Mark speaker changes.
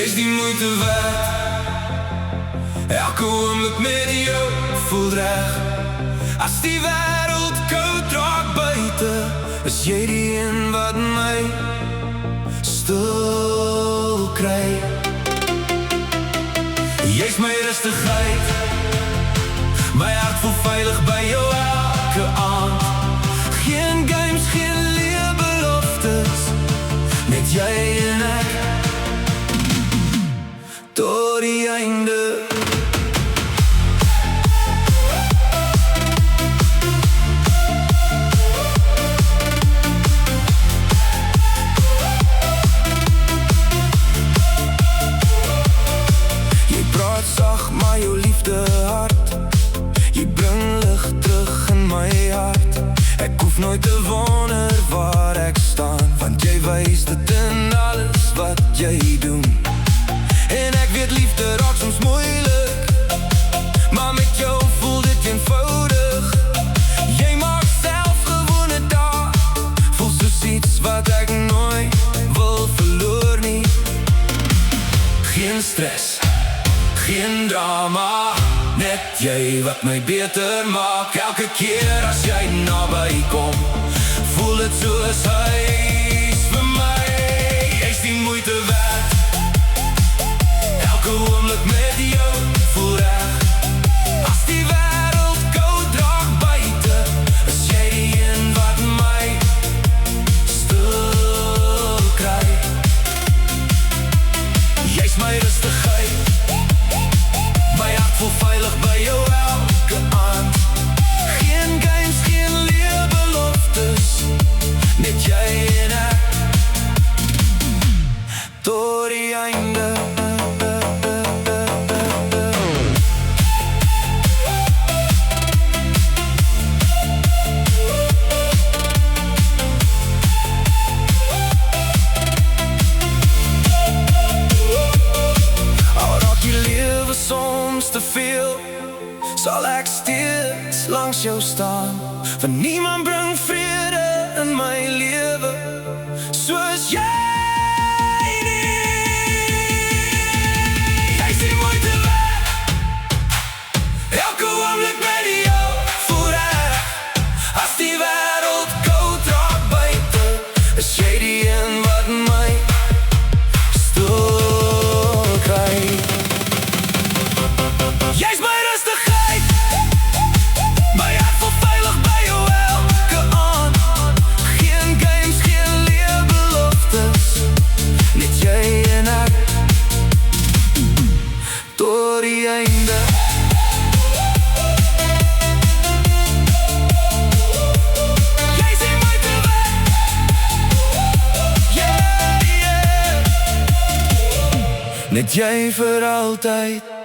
Speaker 1: Jy's die moeite werd. Elke oomblik met jou voel reg. As die wêreld koud raak buite, is jy die een wat my stil kry. Jy's my rustigheid, my hart voel veilig by jou elke aand. Geen games, geen leebeloftes, net jy en ek tot die einde. Jy praat sag, maar jou liefde hard. Jy bring lig terug in my hart. Ek hoef nooit te wonder waar ek staan, want jy wys dit in alles wat jy doen. En ek weet liefde raak soms moeilik, maar met jou voel dit eenvoudig. Jy maak self gewone dae voel soos iets wat ek nooit wil verloor nie. Geen stress, geen drama, net jy wat my beter maak. Elke keer as jy naby kom, voel dit soos huis vir my. Jy's die moeite werd. Elke oomblik met jou voel reg. As die wêreld koud raak buite, is jy die een wat my stil kry. Jy's my rustigheid, my hart voel veilig by jou elke aand. Geen games, geen leebeloftes, net jy en ek tot die einde. Soms te veel, sal ek steeds langs jou staan, want niemand bring vrede in my lewe soos jy nie. Jy's die moeite werd. Elke oomblik met jou voel reg. As die wêreld koud raak buite, is jy die een wat my stil kry. Jy's my rustigheid, my hart voel veilig by jou elke aand. Geen games, geen leebeloftes, net jy en ek tot die einde. Jy's die moeite werd. Yeah, yeah. Net jy vir altyd.